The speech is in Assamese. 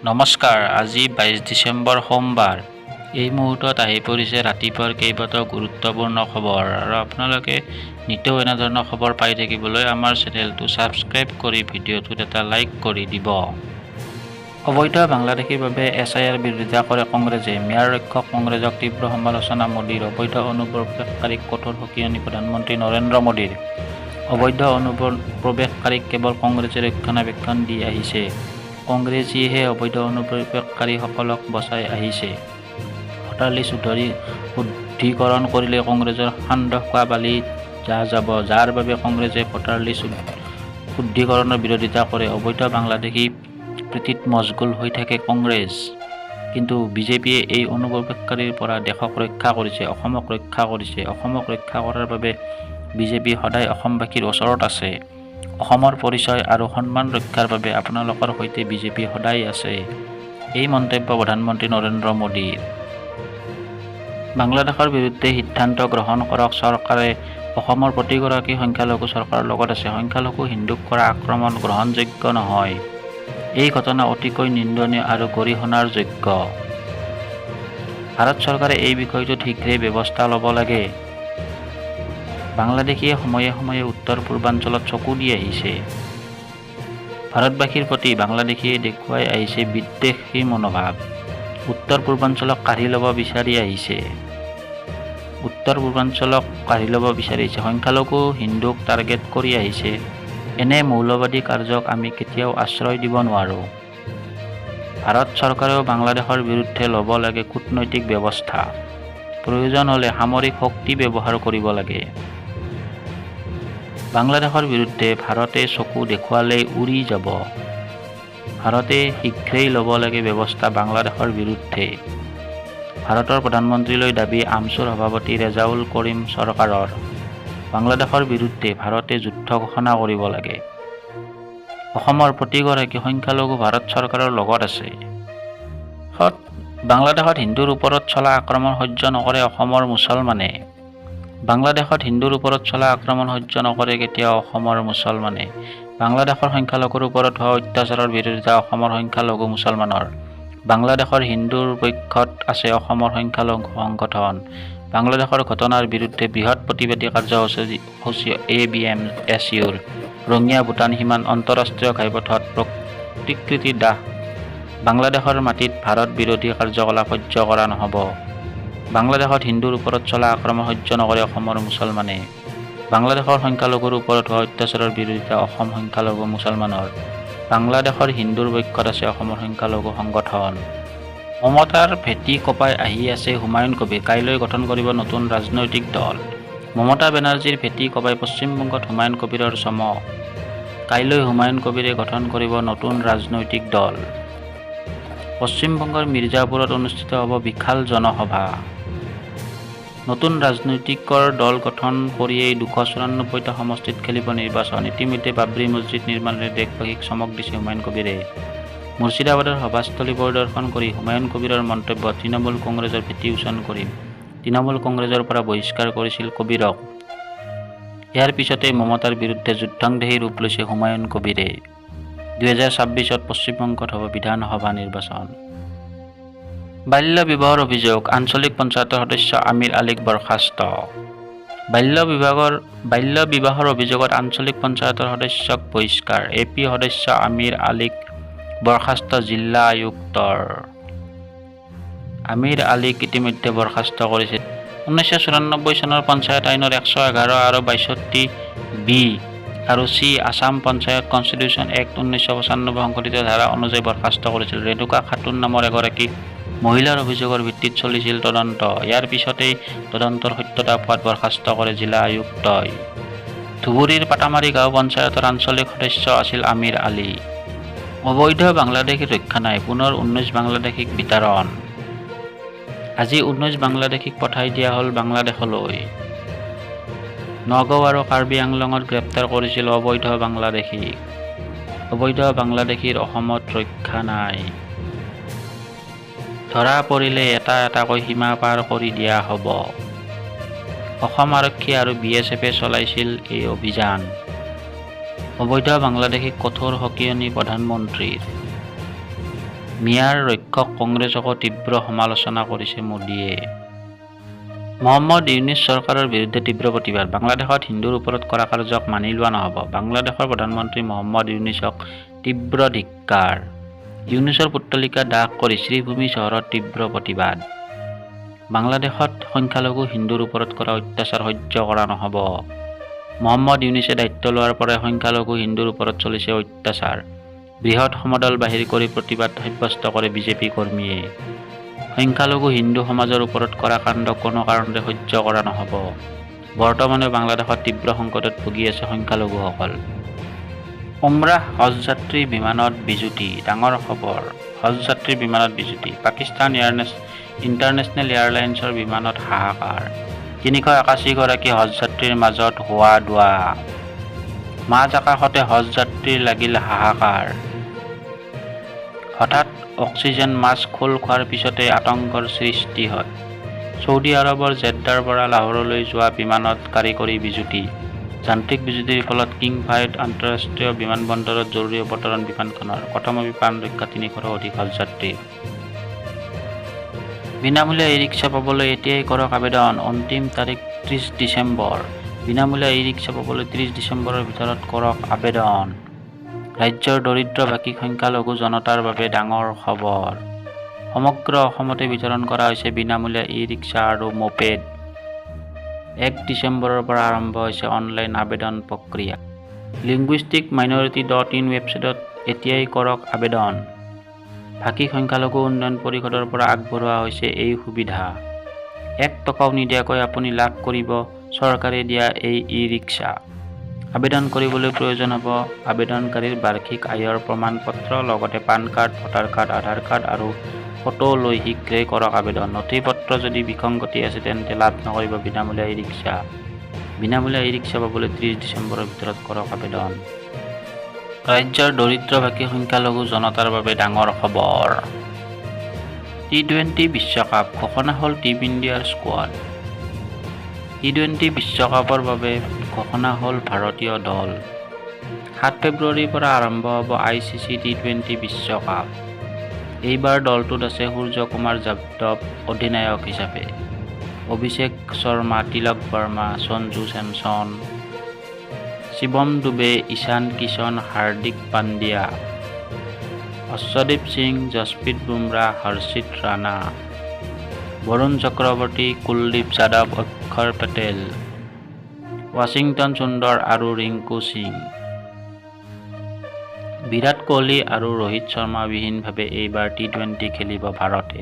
নমস্কাৰ, আজি ২২ ডিচেম্বৰ সোমবাৰ। এই মুহূৰ্তত আহি পৰিছে ৰাতিপুৱাৰ কেইবাটাও গুৰুত্বপূৰ্ণ খবৰ আৰু আপোনালোকে নিতৌ এনেধৰণৰ খবৰ পাই থাকিবলৈ আমাৰ চেনেলটো ছাবস্ক্ৰাইব কৰি ভিডিঅ'টোত এটা লাইক কৰি দিব। অবৈধ বাংলাদেশীৰ বাবে SIR বিৰোধিতা কৰে কংগ্ৰেছে। ম্যাৰ ৰক্ষক কংগ্ৰেছক তীব্ৰ সমালোচনা মোদীৰ। অবৈধ অনুপ্ৰৱেশকাৰীক কঠোৰ সকিয়নি প্ৰধানমন্ত্ৰী নৰেন্দ্ৰ মোদীৰ। অবৈধ অনুপ্ৰৱেশকাৰীক কেৱল কংগ্ৰেছে ৰক্ষণাবেক্ষণ দি আহিছে। কংগ্ৰেছীয়েহে অবৈধ অনুপ্ৰৱেশকাৰীসকলক বচাই আহিছে। ভোটাৰ শুদ্ধিকৰণ কৰিলে কংগ্ৰেছৰ সান্দহ খোৱা বালি যাব, যাৰ বাবে কংগ্ৰেছে ভোটাৰ শুদ্ধিকৰণৰ বিৰোধিতা কৰে। অবৈধ বাংলাদেশী প্ৰীতিত মচগুল হৈ থাকে কংগ্ৰেছ। কিন্তু বিজেপিয়ে এই অনুপ্ৰৱেশকাৰীৰ পৰা দেশক ৰক্ষা কৰিছে, অসমক ৰক্ষা কৰিছে। অসমক ৰক্ষা কৰাৰ বাবে বিজেপি সদায় অসমবাসীৰ ওচৰত আছে। অসমৰ পৰিচয় আৰু সন্মান ৰক্ষাৰ বাবে আপোনালোকৰ সৈতে বিজেপি সদায় আছে। এই মন্তব্য প্ৰধানমন্ত্ৰী নৰেন্দ্ৰ মোদীৰ। বাংলাদেশৰ বিৰুদ্ধে সিদ্ধান্ত গ্ৰহণ কৰক চৰকাৰে। অসমৰ প্ৰতিগৰাকী সংখ্যালঘু চৰকাৰৰ লগত আছে। সংখ্যালঘু হিন্দুক কৰা আক্ৰমণ গ্ৰহণযোগ্য নহয়। এই ঘটনা অতিকৈ নিন্দনীয় আৰু গৰিহণাৰ যোগ্য। ভাৰত চৰকাৰে এই বিষয়টোত শীঘ্ৰেই ব্যৱস্থা ল'ব লাগে। বাংলাদেশীয়ে সময়ে সময়ে উত্তৰ পূৰ্বাঞ্চলত চকু দি আহিছে। ভাৰতবাসীৰ প্ৰতি বাংলাদেশীয়ে দেখুৱাই আহিছে বিদ্বেষী মনোভাৱ। উত্তৰ পূৰ্বাঞ্চলক কাঢ়ি ল'ব বিচাৰি আহিছে। সংখ্যালঘু হিন্দুক টাৰ্গেট কৰি আহিছে। এনে মৌলবাদী কাৰ্যক আমি কেতিয়াও আশ্ৰয় দিব নোৱাৰোঁ। ভাৰত চৰকাৰেও বাংলাদেশৰ বিৰুদ্ধে ল'ব লাগে কূটনৈতিক ব্যৱস্থা। প্ৰয়োজন হ'লে সামৰিক শক্তি ব্যৱহাৰ কৰিব লাগে। বাংলাদেশৰ বিৰুদ্ধে ভাৰতে চকু দেখুৱালেই উৰি যাব। ভাৰতে শীঘ্ৰেই ল'ব লাগে ব্যৱস্থা বাংলাদেশৰ বিৰুদ্ধে। ভাৰতৰ প্ৰধানমন্ত্ৰীলৈ দাবী আমছুৰ সভাপতি ৰেজাউল কৰিম চৰকাৰৰ। বাংলাদেশৰ বিৰুদ্ধে ভাৰতে যুদ্ধ ঘোষণা কৰিব লাগে। অসমৰ প্ৰতিগৰাকী সংখ্যালঘু ভাৰত চৰকাৰৰ লগত আছে। বাংলাদেশত হিন্দুৰ ওপৰত চলা আক্ৰমণ সহ্য নকৰে অসমৰ মুছলমানে। বাংলাদেশত হিন্দুৰ ওপৰত চলা আক্ৰমণ সহ্য নকৰে কেতিয়াও অসমৰ মুছলমানে। বাংলাদেশৰ সংখ্যালঘুৰ ওপৰত হোৱা অত্যাচাৰৰ বিৰোধিতা অসমৰ সংখ্যালঘু মুছলমানৰ। বাংলাদেশৰ হিন্দুৰ পক্ষত আছে অসমৰ সংখ্যালঘু সংগঠন। বাংলাদেশৰ ঘটনাৰ বিৰুদ্ধে বৃহৎ প্ৰতিবাদী কাৰ্যসূচী ABMSUৰ ৰঙিয়া ভূটান সীমান্ত আন্তঃৰাষ্ট্ৰীয় ঘাইপথত প্ৰতিকৃতি দাহ। বাংলাদেশৰ মাটিত ভাৰত বিৰোধী কাৰ্যকলাপ সহ্য কৰা নহ'ব। বাংলাদেশত হিন্দুৰ ওপৰত চলা আক্ৰমণ সহ্য নকৰে অসমৰ মুছলমানে। বাংলাদেশৰ সংখ্যালঘুৰ ওপৰত হোৱা অত্যাচাৰৰ বিৰোধিতা অসম সংখ্যালঘু মুছলমানৰ। বাংলাদেশৰ হিন্দুৰ পক্ষত আছে অসমৰ সংখ্যালঘু সংগঠন। মমতাৰ ভেটি কঁপাই আহি আছে হুমায়ুন কবিৰ। কাইলৈ গঠন কৰিব নতুন ৰাজনৈতিক দল। মমতা বেনাৰ্জীৰ ভেটি কঁপাই পশ্চিমবংগত হুমায়ুন কবিৰৰ চমক। কাইলৈ হুমায়ুন কবিৰে গঠন কৰিব নতুন ৰাজনৈতিক দল। পশ্চিমবংগৰ মিৰ্জাপুৰত অনুষ্ঠিত হ'ব বিশাল জনসভা। নতুন ৰাজনৈতিকৰ দল গঠন কৰিয়েই 294টা সমষ্টিত খেলিব নিৰ্বাচন। ইতিমধ্যে বাবৰি মছজিদ নিৰ্মাণেৰে দেশবাসীক চমক দিছে হুমায়ুন কবিৰে। মুৰ্ছিদাবাদৰ সভাস্থলী পৰিদৰ্শন কৰি হুমায়ুন কবিৰৰ মন্তব্য, তৃণমূল কংগ্ৰেছৰ ভেটি উচ্চাৰণ কৰিম। তৃণমূল কংগ্ৰেছৰ পৰা বহিষ্কাৰ কৰিছিল কবিৰক। ইয়াৰ পিছতেই মমতাৰ বিৰুদ্ধে যুদ্ধংদেহী ৰূপ লৈছে হুমায়ুন কবিৰে। 2026ত পশ্চিমবংগত হ'ব বিধানসভা নিৰ্বাচন। বাল্য বিবাহৰ অভিযোগ, আঞ্চলিক পঞ্চায়তৰ সদস্য আমিৰ আলীক বৰ্খাস্ত। বাল্য বিবাহৰ অভিযোগত আঞ্চলিক পঞ্চায়তৰ সদস্যক বহিষ্কাৰ। AP সদস্য আমিৰ আলীক বৰ্খাস্ত জিলা আয়ুক্তৰ। আমিৰ আলীক ইতিমধ্যে বৰ্খাস্ত কৰিছে 1994 চনৰ পঞ্চায়ত আইনৰ 111 আৰু 62B আৰু C Assam panchayat constitution act 1995 সংশোধিত ধাৰা অনুযায়ী বৰ্খাস্ত কৰিছিল। ৰেণুকা খাতুন নামৰ এগৰাকী মহিলাৰ অভিযোগৰ ভিত্তিত চলিছিল তদন্ত। ইয়াৰ পিছতেই তদন্তৰ সত্যতা পোৱাত বৰ্খাস্ত কৰে জিলা আয়ুক্তই। ধুবুৰীৰ পাটামাৰী গাঁও পঞ্চায়তৰ আঞ্চলিক সদস্য আছিল আমিৰ আলী। অবৈধ বাংলাদেশীৰ ৰক্ষা নাই, পুনৰ 19 বাংলাদেশীক বিতাড়ন। আজি 19 বাংলাদেশীক পঠাই দিয়া হ'ল বাংলাদেশলৈ। নগাঁও আৰু কাৰ্বি আংলঙত গ্ৰেপ্তাৰ কৰিছিল অবৈধ বাংলাদেশীক। অবৈধ বাংলাদেশীৰ অসমত ৰক্ষা নাই। ধৰা পৰিলে এটা এটাকৈ সীমা পাৰ কৰি দিয়া হ'ব। অসম আৰক্ষী আৰু BSFে চলাইছিল এই অভিযান। অবৈধ বাংলাদেশীক কঠোৰ সকিয়নি প্ৰধানমন্ত্ৰীৰ। মিয়াৰ ৰক্ষক কংগ্ৰেছকো তীব্ৰ সমালোচনা কৰিছে মোদীয়ে। মহম্মদ ইউনুছ চৰকাৰৰ বিৰুদ্ধে তীব্ৰ প্ৰতিবাদ। বাংলাদেশত হিন্দুৰ ওপৰত কৰা কাৰ্যক মানি লোৱা নহ'ব। বাংলাদেশৰ প্ৰধানমন্ত্ৰী মহম্মদ ইউনুছক তীব্ৰ ধিক্কাৰ। ইউনুছৰ পুত্তলিকা দাহ কৰি শ্ৰীভূমি চহৰত তীব্ৰ প্ৰতিবাদ। বাংলাদেশত সংখ্যালঘু হিন্দুৰ ওপৰত কৰা অত্যাচাৰ সহ্য কৰা নহ'ব। মহম্মদ ইউনুছে দায়িত্ব লোৱাৰ পৰাই সংখ্যালঘু হিন্দুৰ ওপৰত চলিছে অত্যাচাৰ। বৃহৎ সমদল বাহিৰ কৰি প্ৰতিবাদ সাব্যস্ত কৰে বিজেপি কৰ্মীয়ে। সংখ্যালঘু হিন্দু সমাজৰ ওপৰত কৰা কাণ্ড কোনো কাৰণতে সহ্য কৰা নহ'ব। বৰ্তমানে বাংলাদেশত তীব্ৰ সংকটত ভুগি আছে সংখ্যালঘুসকল। উমৰাহ হজযাত্ৰী বিমানত বিজুতি, ডাঙৰ খবৰ। হজযাত্ৰীৰ বিমানত বিজুতি। পাকিস্তান ইণ্টাৰনেশ্যনেল এয়াৰলাইন্সৰ বিমানত হাহাকাৰ। ৩৮১ গৰাকী হজযাত্ৰীৰ মাজত হোৱা ধোৱা। মাজ আকাশতে হজযাত্ৰীৰ লাগিল হাহাকাৰ। হঠাৎ অক্সিজেন মাস্ক খোল খোৱাৰ পিছতে আতংকৰ সৃষ্টি হয়। ছৌদি আৰৱৰ জেদ্দাৰ পৰা লাহোৰলৈ যোৱা বিমানত কাৰিকৰী বিজুতি। যান্ত্ৰিক বিজুতিৰ ফলত কিং ফায়েড আন্তঃৰাষ্ট্ৰীয় বিমানবন্দৰত জৰুৰী অৱতৰণ বিমানখনৰ। কটমবি প্ৰাণ ৰক্ষা ৩০০ৰো অধিক হজযাত্ৰীৰ। বিনামূলীয়া ই ৰিক্সা পাবলৈ এতিয়াই কৰক আবেদন। অন্তিম তাৰিখ ৩০ ডিচেম্বৰ। বিনামূলীয়া ই ৰিক্সা পাবলৈ ৩০ ডিচেম্বৰৰ ভিতৰত কৰক আবেদন। ৰাজ্যৰ দৰিদ্ৰ ভাষী সংখ্যালঘু জনতাৰ বাবে ডাঙৰ খবৰ। সমগ্ৰ অসমতে বিতৰণ কৰা হৈছে বিনামূলীয়া ই ৰিক্সা আৰু মপেড। ১ ডিচেম্বৰৰ পৰা আৰম্ভ হৈছে অনলাইন আবেদন প্ৰক্ৰিয়া। linguisticminority.in ৱেবছাইটত এতিয়াই কৰক আবেদন। ভাষী সংখ্যালঘু উন্নয়ন পৰিষদৰ পৰা আগবঢ়োৱা হৈছে এই সুবিধা। ১ টকাও নিদিয়াকৈ আপুনি লাভ কৰিব চৰকাৰে দিয়া এই ই ৰিক্সা। আবেদন কৰিবলৈ প্ৰয়োজন হ'ব আবেদনকাৰীৰ বাৰ্ষিক আয়ৰ প্ৰমাণ পত্ৰ, লগতে পান কাৰ্ড, ভোটাৰ কাৰ্ড, আধাৰ কাৰ্ড আৰু ফটো লৈ শীঘ্ৰেই কৰক আবেদন। নথিপত্ৰ যদি বিসংগতি আছে তেন্তে লাভ নকৰিব বিনামূলীয়া ই ৰিক্সা। বিনামূলীয়া ই ৰিক্সা পাবলৈ ৩০ ডিচেম্বৰৰ ভিতৰত কৰক আবেদন। ৰাজ্যৰ দৰিদ্ৰ ভাষী সংখ্যালঘু জনতাৰ বাবে ডাঙৰ খবৰ। টি-20 বিশ্বকাপ ঘোষণা হ'ল টিম ইণ্ডিয়াৰ স্কোৱাড। টি-20 বিশ্বকাপৰ বাবে ঘোষণা হ'ল ভাৰতীয় দল। ৭ ফেব্ৰুৱাৰীৰ পৰা আৰম্ভ হ'ব ICC টি-20 বিশ্বকাপ। এইবাৰ দলটোত আছে সূৰ্যকুমাৰ যাদৱ অধিনায়ক হিচাপে, অভিষেক শৰ্মা, তিলক বৰ্মা, সঞ্জু ছেমছন, শিৱম ডুবে, ঈশান কিষণ, হাৰ্দিক পাণ্ডিয়া, অশ্বদীপ সিং, যশপ্ৰীত বুমৰাহ, হৰ্ষিত ৰাণা, বৰুণ চক্ৰৱৰ্তী, কুলদীপ যাদৱ, অক্ষৰ পেটেল, ৱাশ্বিংটন সুন্দৰ আৰু ৰিংকু সিং। বিৰাট কোহলি আৰু ৰোহিত শৰ্মা বিহীনভাৱে এইবাৰ টি-20 খেলিব ভাৰতে।